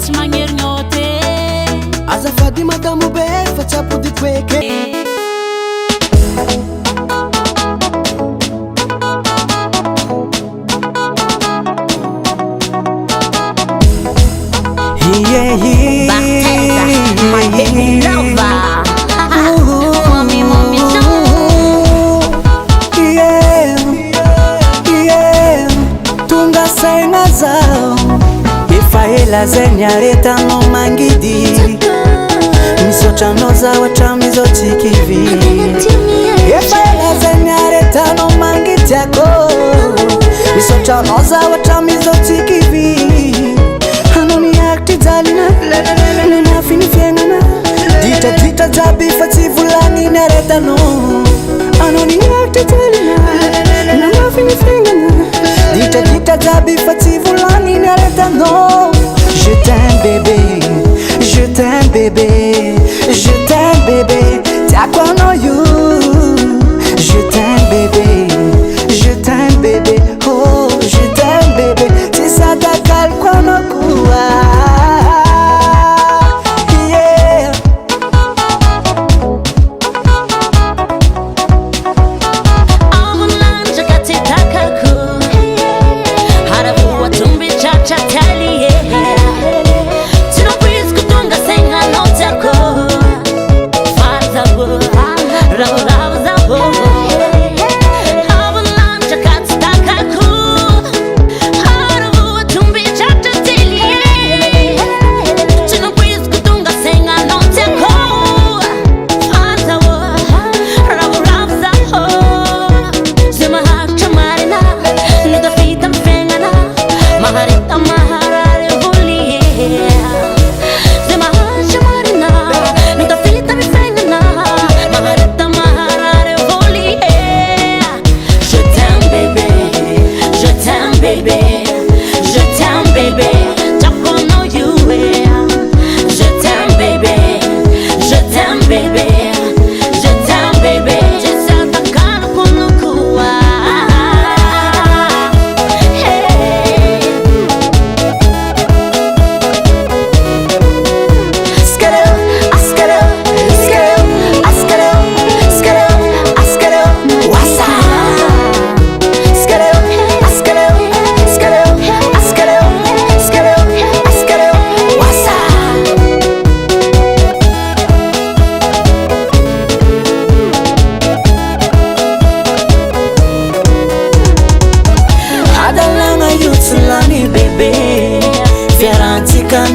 tsy magnerigno te azafady madamo be fa tsy apodiko eky Tunga saina zao efa ela zay niareta no mangidy misotra no zawatra mizotikivy efa ela zay niareta no mangidy ako misotra no zawatra mizotikivy hanoni akty jalina nanafiny fiainana dita jaby fa tsy volagny niareta no hanoni akty jalina nanafiny fiainana dita jaby fa tsy volagny niareta no je t'aime bébé je t'aime bébé je t'aime bébé tiako anao io je t'aime bébé je t'aime bébé oh je t'aime bébé tsy sadakaliko anao koa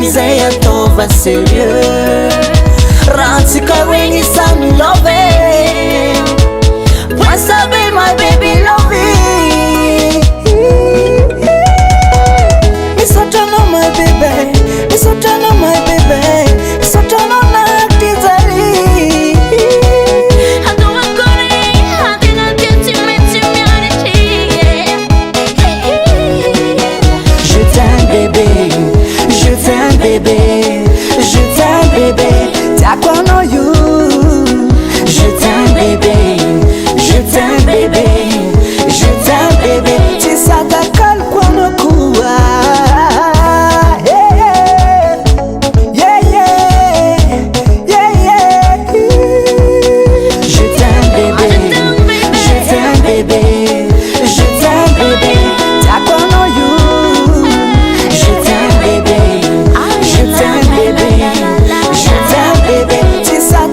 Zay atova sérieux rantsika regny samy love wasabe my baby love misotra no my baby misotra no my baby misotra no nakty zali adova kore adina teti meti miariti je t'aime bébé je t'aime bébé, je t'aime bébé, tiako anao io je t'aime bébé, je t'aime bébé, je t'aime bébé tsy sadakaliko anao koa je t'aime bébé, je t'aime bébé, je t'aime bébé tiako anao io je t'aime bébé, je t'aime bébé, je t'aime bébé, c'est ça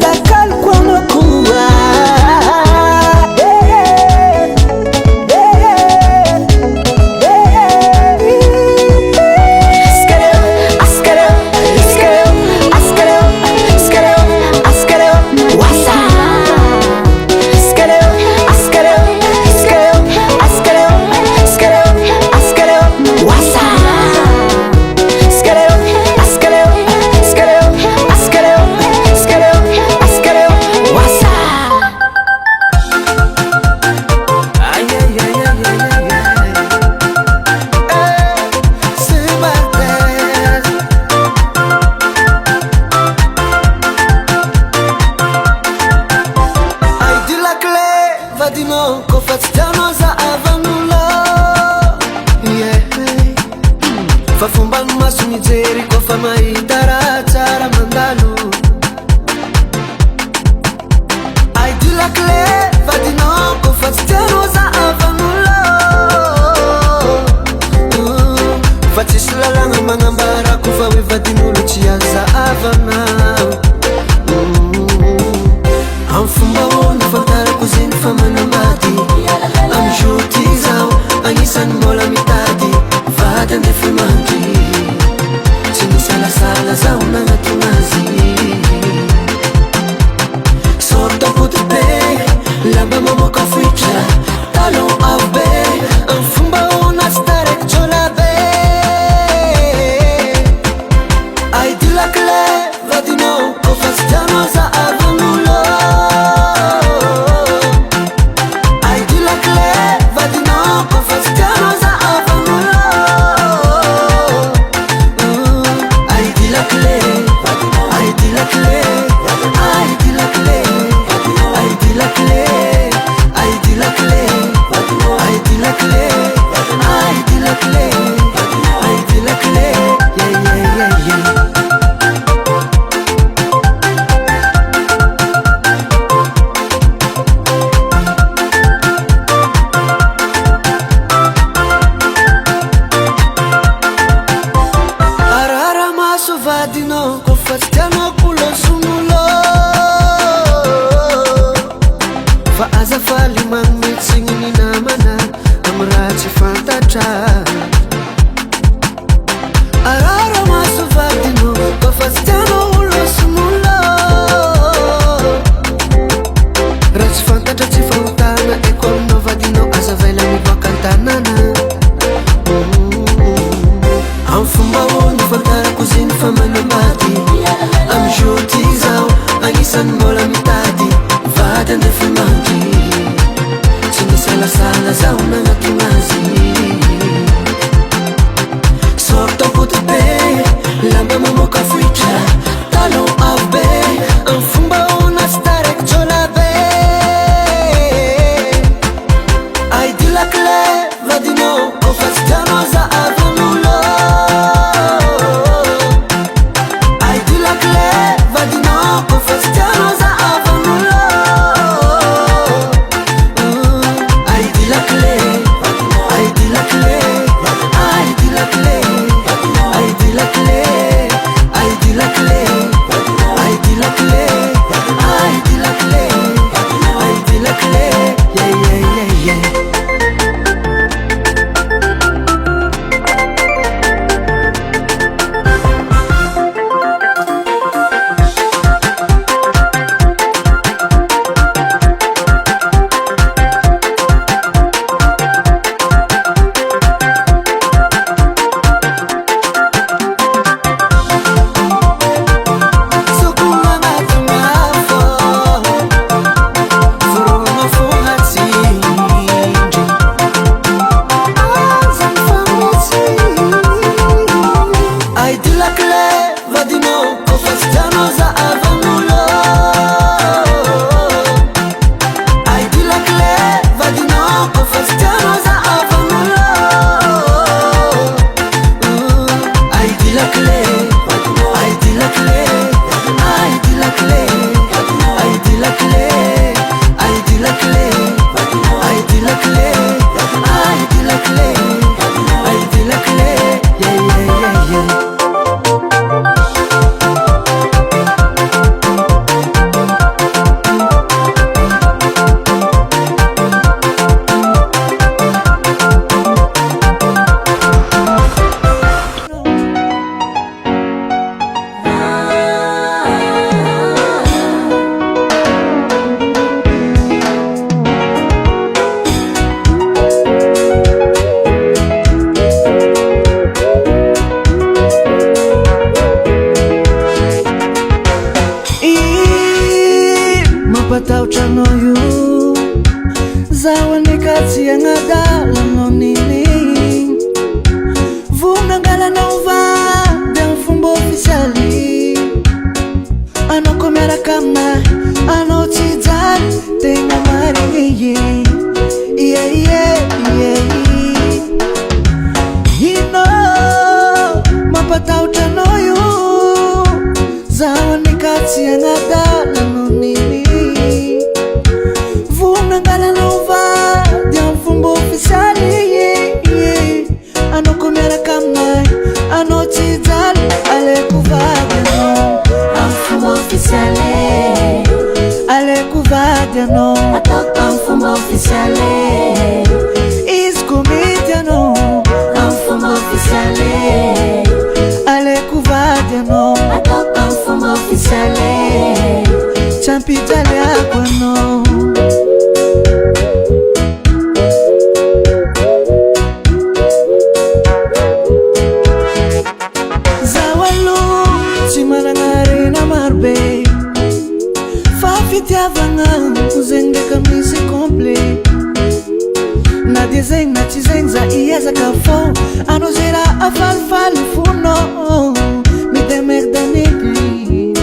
mahita raha tsara mandalo. Aidilakile vadinao kofa tsy tianao zahavan'olo. Fa tsisy lalagna magnambarako fa hoe vadin'olo tsy azahavanao. Am fomba hono fantarako zegny fa manambady. Am jour ty zao agnisan'ny mbola mitady vady andefa mandry. Tsy misalasala zaho nagnatona azy. Sorta poty be lamba mamoaka fohitra talon avo be. Am fomba hono azy taraiky jola be. Aidilakile vadinao kofa tsy tianao zahavan'olo. Aidilakile vadinao kofa tsy tianao zahavan'olo. Aidilakile, aidilakile, aidilakile, aidilakile, aidilakile, aidilakile, aidilakile, aidilakile, yeah, yeah, yeah, yeah. Arara maso vadinao kofa tsy tianao koloson'olo. Fa azafaly magnitsiny ny namana amy raha tsy fantatra. Arara maso vadinao kofa tsy tianao koloson'olo. Raha tsy fantatra tsy fahotana écolenao vadinao azavaila miboaka an-tanàna. Am fomba hono fantarako zegny fa manambady. Am jour ty zao agnisan'ny mbola mitady vady andefa mandry. Tsy misalasala zaho nagnatona azy. Sorta poty be lamba mamoaka fohitra talon avo be. Am fomba hono azy taraiky jola be. Aidilakile vadinao kofa tsy tianao zahavan'olo. Aidilakile vadinao kofa tsy tianao zahavan'olo. Aidilakile, aidilakile, aidilakile, aidilakile, aidilakile, aidilakile, aidilakile, aidilakile, yeah, yeah, yeah, yeah. Aidilakile vadinao kofa tsy tianao zahavan'olo. Aidilakile vadinao kofa tsy tianao zahavan'olo. Aidilakile, aidilakile, aidilakile, aidilakile, aidilakile, aidilakile, aidilakile, aidilakile, yeah, yeah, yeah, yeah. Mampatahotra io zaho anikatsy agnadalanao niny. Vonangalanao vady amy fomba ofisialy. Anao koa miaraka aminahy, anao tsy jalo tegna marigny. Yeah, yeah, yeah. Mampatahotra anao io champijaliako anao. Zaho aloha tsy manana rena marobe fa fitiavagna zegny ndraika misy complet. Na dia zegny na tsy zegny za iezaka fô anao zay raha afalifaly fonao midemerdanety.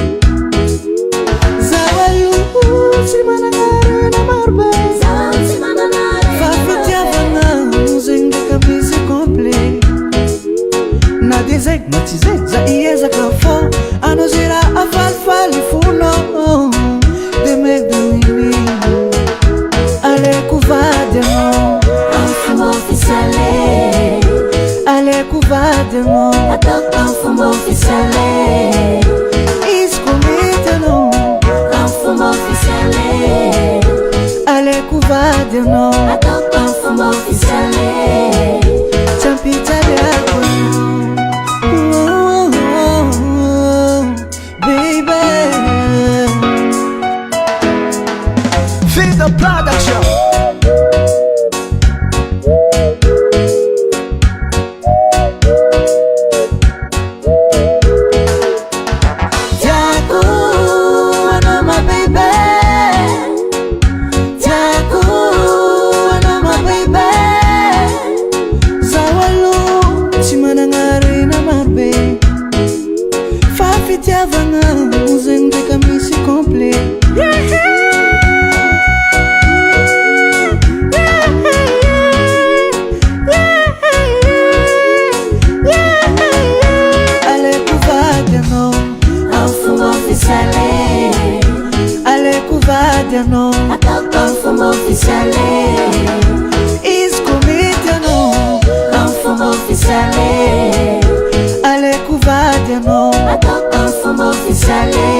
Zaho aloha tsy manana rena marobe fa fitiavagna zegny ndraika misy complet. Na dia zegny na tsy zegny za iezaka fô anao zay raha afalifaly fonao demerdanety. Aleko vady anao aleko vady anao ataoko amin'ny fomba ofisiale. izy koa mety anao Amin'ny fomba ofisiale. aleko vady anao Ataoko amin'ny fomba ofisiale. champijaliako anao. Baby Fido Production. fitiavagna zegny ndraika misy complet. Aleko vady anao Amin'ny fomba ofisiale. aleko vady anao Ataoko amin'ny fomba ofisiale. izy koa mety anao Amin'ny fomba ofisiale. aleko vady anao Ataoko amin'ny fomba ofisiale.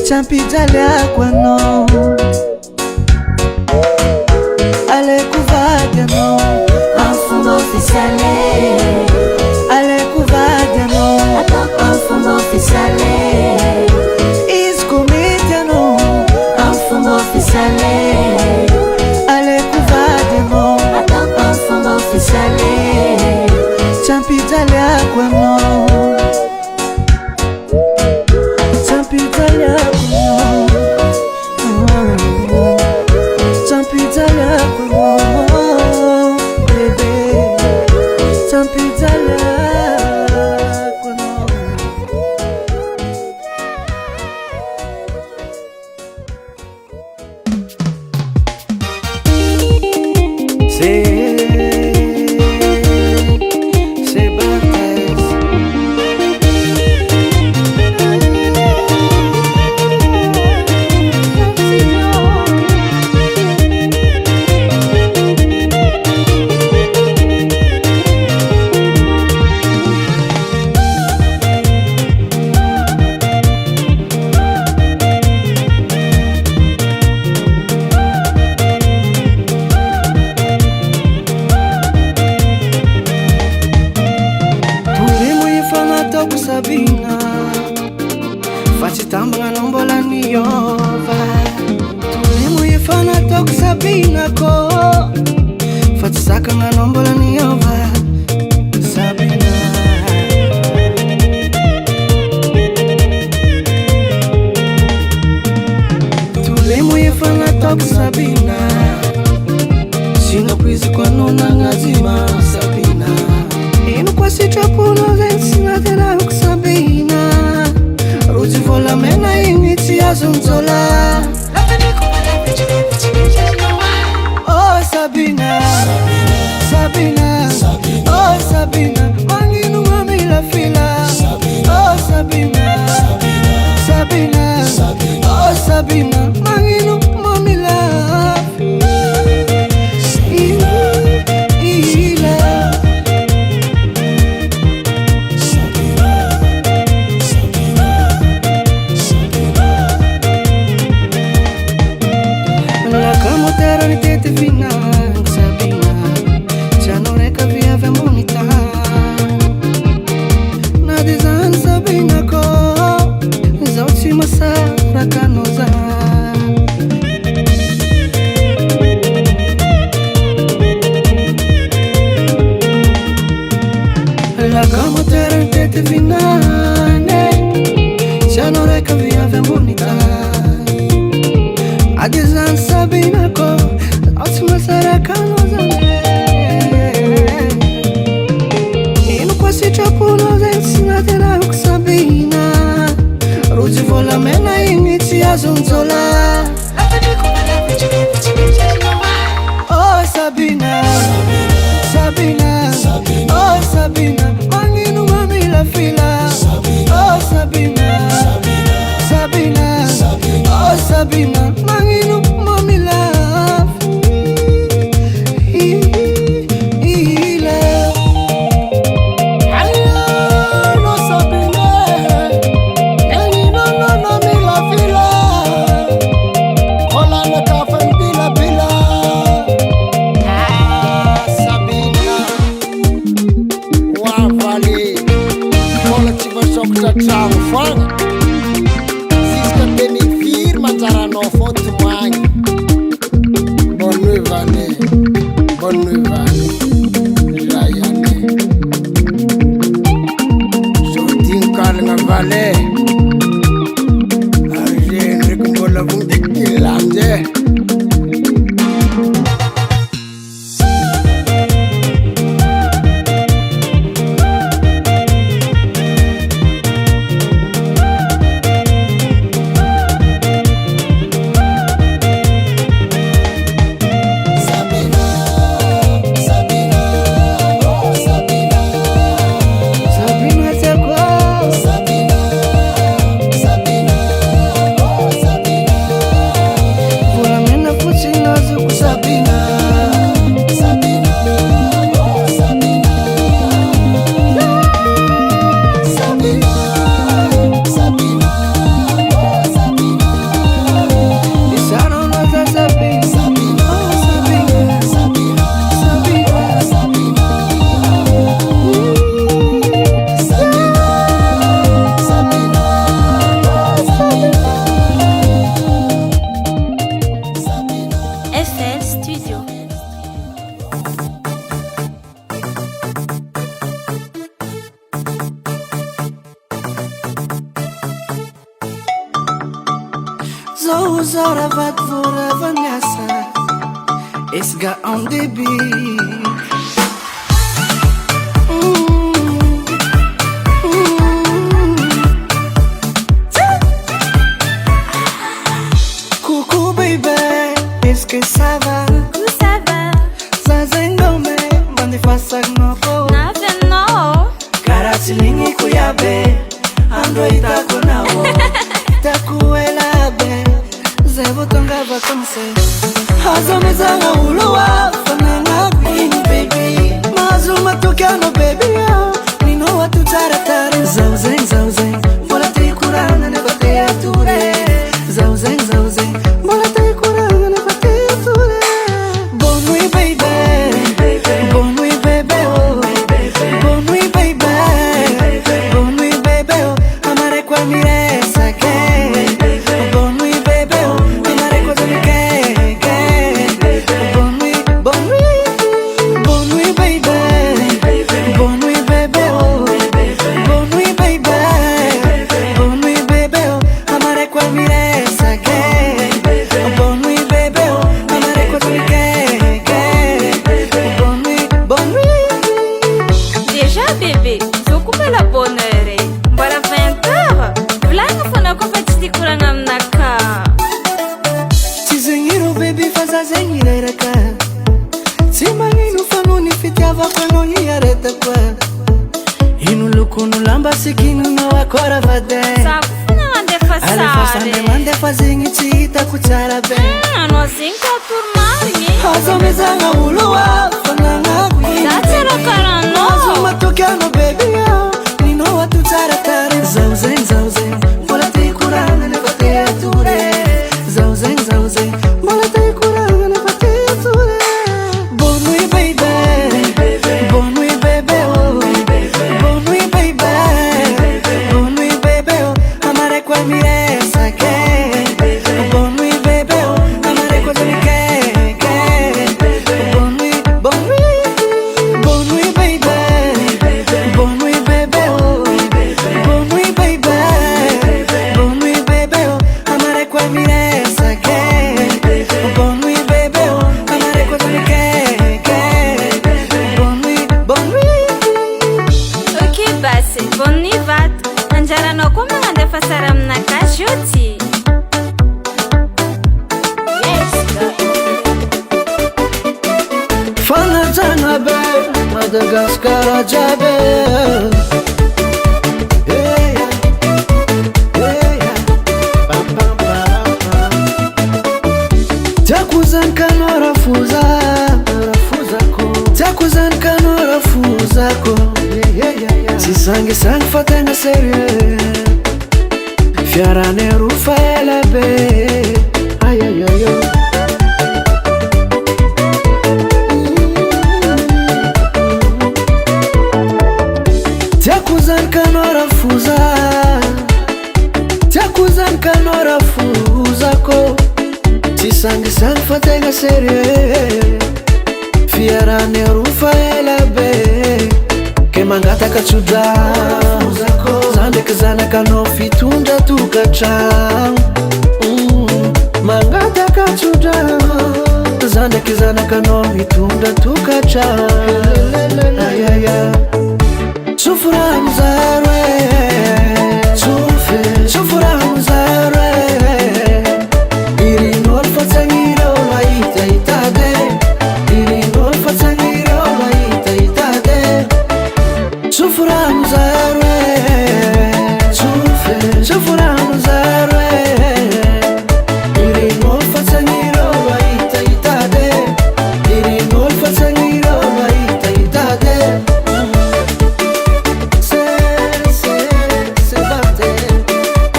champijaliako anao. Aleko vady anao Amin'ny fomba ofisiale. aleko vady anao Ataoko amin'ny fomba ofisiale. izy koa mety anao Amin'ny fomba ofisiale. aleko vady anao Ataoko amin'ny fomba ofisiale. champijaliako anao. champijaliako anao. champijaliako anao. Bébé champijaliako anao. C'est Barthez. Sabina fa tsy tambagna anao mbola niova. Tolemo efa nataoko Sabina kô fa tsy zakagna anao mbola niova. Sabina tolemo efa nataoko Sabina sinako izy koa anao nagnazima. Sabina ino koa sitraponao zegny tsy nahaterahako Sabina. Rojo volamena igny tsy azonjola. Oh Sabina, Sabina, oh Sabina, magnino mamila fila. Oh Sabina, Sabina, oh Sabina, magnino mamila ila. Nakamotera ni tete vinang Sabina, jangan reka via vemonita. que vive bonita. A dizan Sabina ko, ótima será canosa. E no quase chapo nos ensina terá o Sabina. Ruzi vola mena inicia zonzola. Oh Sabina, Sabina, oh Sabina, manino mami la fila. Oh Sabina, Sabina, oh Sabina, manino mami la Zora vat vora Vanessa, esga on débit. Coucou baby, est-ce que ça va? Ça va? Ça zengome, bande fasak noko. Nothing, no. Karasilingi kuyabe, android tako nawo. Takuela be, zevo tonga vakanse. Hazamezanga ulowa, fananga queen baby. Mazuma tokano baby, nino watu taratare. Zauzeng, zauzeng, bola te kurana ne bate ature. Zauzeng, zauzeng, bola te kurana ne bate ature. Bonne nuit baby, bonne nuit baby, oh. Bonne nuit baby, bonne nuit baby, oh. Amare kwa mire sake. Bonne nuit baby, oh. Amare kwa zake. Bonne nuit, bonne nuit, bonne nuit baby, bonne nuit baby, oh. Bonne nuit baby, bonne nuit baby, oh. Amare kwa mire sake. Bonne nuit baby, oh. Amare kwa zake. Bonne nuit, bonne nuit. Déjà, bébé, ocupa la bonne heure. Bora 20h. Vla ngafana kwa fatiti kurana mnaka. Tizengiro baby faza zengiro iraka. Simangino fanoni fitiava fanoni yareta kwa. Inu lukunu lamba sikinu no akora vade. Sakufuna wande Ale fasande fasare. mande fazingi chita kuchara be. Anozinka turmari. Hazamezanga ulowa fananga queen. Datero karano. Azuma tokano baby ya. Nino watu taratare. Zauzeng, zauzeng, bola te kurana ne bate ature. Zauzeng, zauzeng, bola te kurana ne bate ature. Bonne nuit baby, bonne nuit baby, oh. Bonne nuit baby, bonne nuit baby, oh. Amare kwa mire sake. Bonne nuit baby, oh. Amare kwa zake. Bonne nuit, bonne nuit, bonne nuit baby, bonne nuit baby, oh. Bonne nuit baby, bonne nuit tafasara aminaka juty. Fanajana be Madagascar jabe Takuzan kanora fuzako Sisangi sang fatena serie Fiarane rufaela be Ayayoyo Takuzan kanora fuzako Sisangi sang fatena serie Fiarane rufaela be Ke mangata kachuda Zande kazana kano fitunda tukachang Mangata kachuda Zande kazana kano fitunda tukachang Ayaya Sufura mzarwe Sufura mzarwe Iri nol fatsangiro waita itade Iri nol fatsangiro waita itade Sufura mzarwe Sufura mzarwe Iri nol fatsangiro waita itade Iri nol fatsangiro waita itade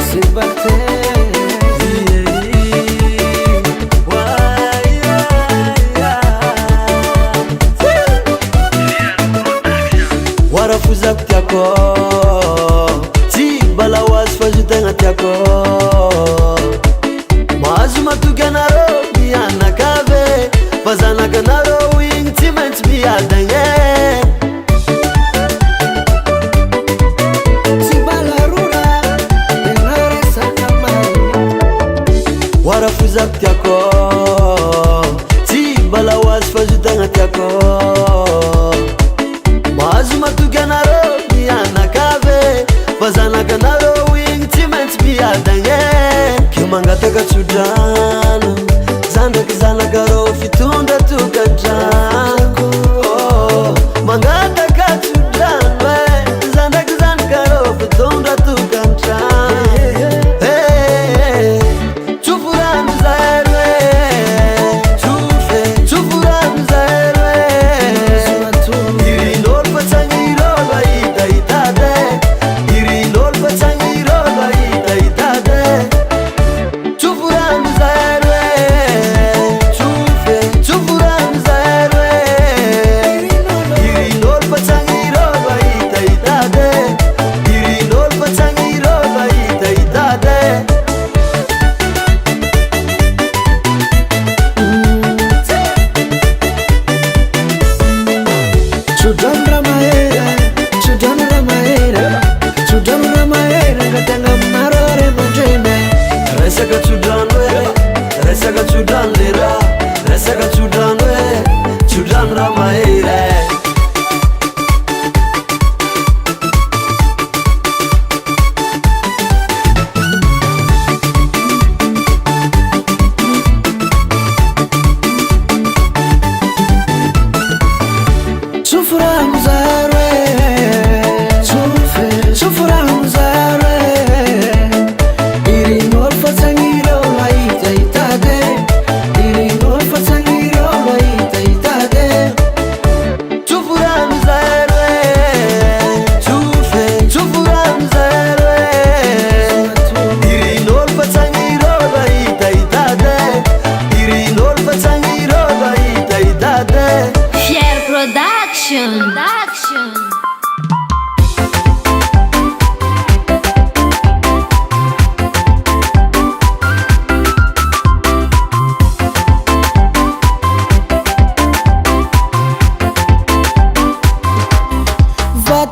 Se bate Warafuza kutiako Ti bala wazi fajitenga tiako Mazu matuganaro Miyana kave Fazana ganaro Wing timent miyadenge Si bala rura Denare sakamani Warafuza kutiako Ti bala wazi fajitenga tiako Mazuma tuganaro miyana kave Fazana ganaro wing timent miyadenge Kimangata kachudano Zanda kizana garo fitunda tukajano Mangata kachudano Zanda kizana garo fitunda tukajano Chufura mzaerwe Chufura mzaerwe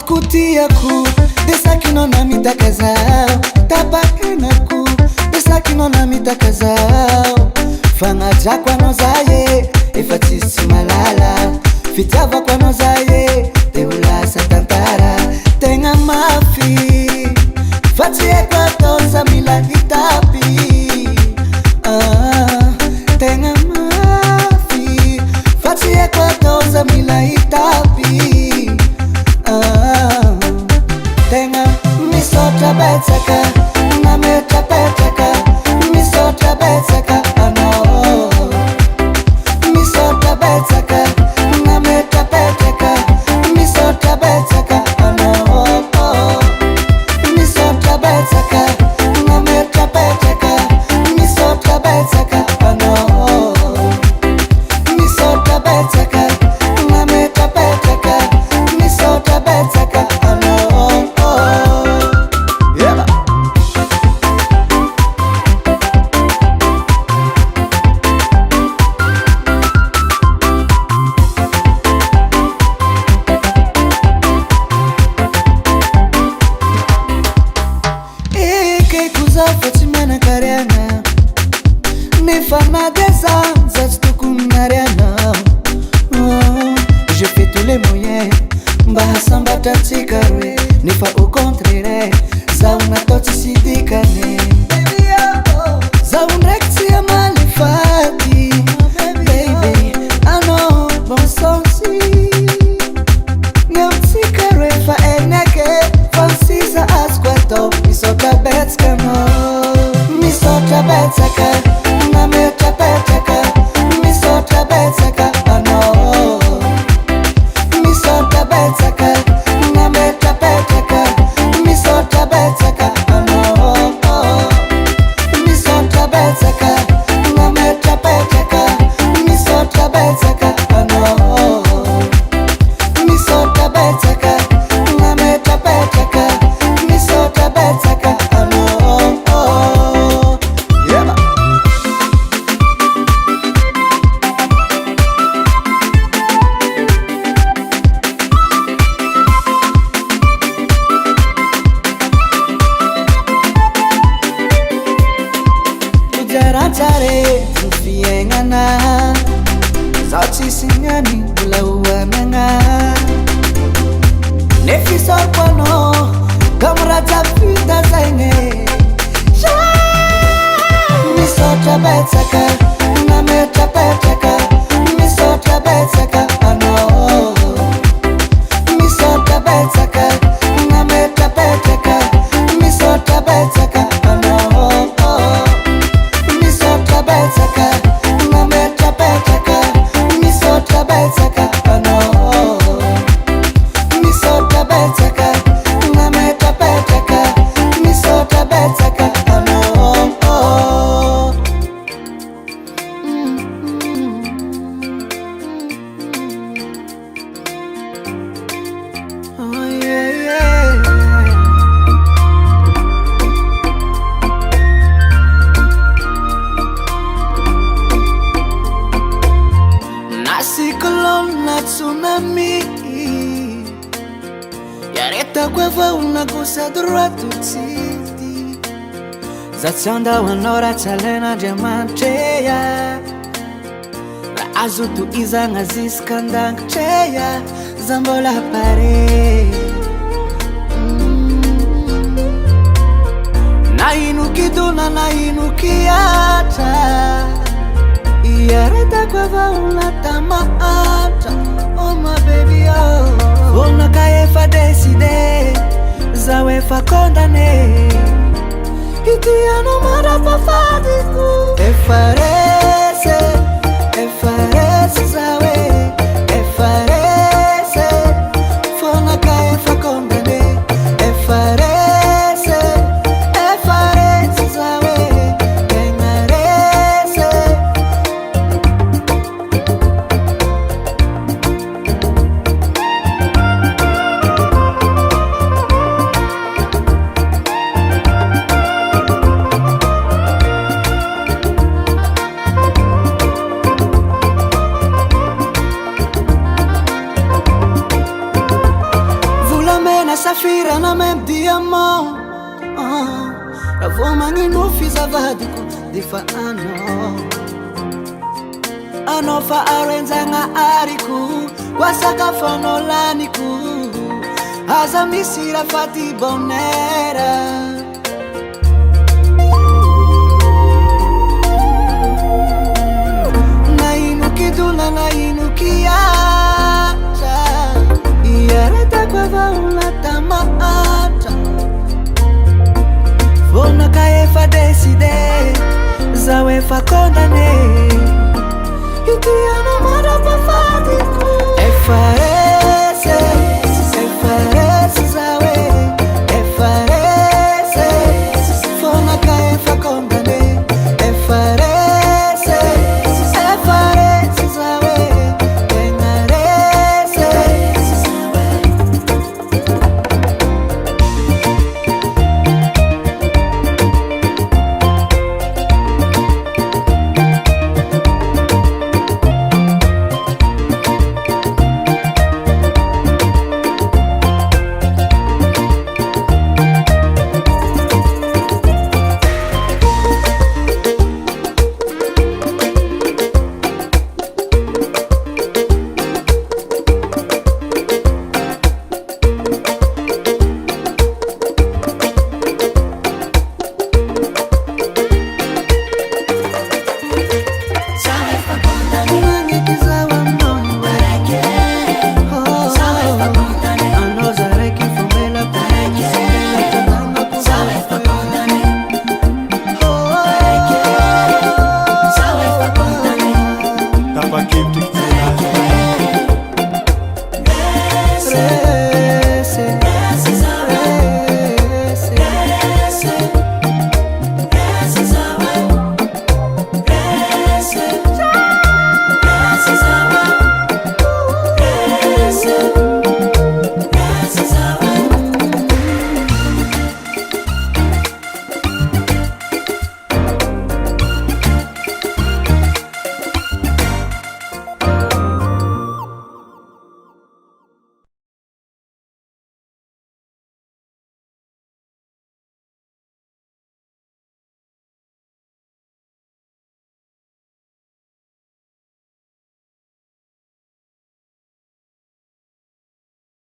Kutiaku desakino na mitakazao tabakanaku desakino na mitakazao fanga jakwa nozaye efatisi malala fitava kwa nozaye teula satantara tenga mafi fatie 14 mila itapi tenga mafi fatie 14 mila itapi tenga misota betaka na meta betaka misota betaka ano misota betaka na meta betaka misota betaka ano misota betaka na meta betaka misota betaka ano misota betaka na meta betaka misota betaka ano yeah. Fatimana Kariana Nefana des ans Tukunariana Je fais tous les moyens Bahasamba Tatikare Nefa au contraire Zauna Totisidikane Zaun Rexia Malifati Baby, I know Bon sensi Nyamtikare Fa enake Fansisa Asquato Misota Betskano Misota Betaka Na meta Betaka Misota Betaka ano Misota Betaka Na meta Betaka Misota Betaka ano Misota Betaka Na meta Betaka Misota Betaka ano Misota Betaka Na meta Betaka Misota Betaka ano yeah. Tujarantare tufiengana Zauti singani ulauananga Nefisor kwano Kamrata fita zaine Misota betaka Na meta betaka Misota betaka ano Misota betaka Na meta betaka Misota betaka ano Misota betaka Na meta betaka Misota betaka ano Misota betaka Na meta betaka Misota betaka ano oh yeah, yeah. Nasikolon na tsunami Yareta kweva unagusa duratu titi Zatsanda wanora chalena diamanteya La azutu iza ngaziskandang cheya Zambola pare Nainukiduna nainukiata Yareta kweva unatamaata Oh my baby oh Ona kaefa decide Zawefa condane Itiano mara fafadiku Efarese zawe Efarese Fona kaefa condane Efarese zawe Kengarese Safira na même diamant La vomangi no fizavadiku Difa ano fa arenzanga ariku Wasaka fonolaniku Azamisira fati bonera fakondane, ikiano mara pafadiko.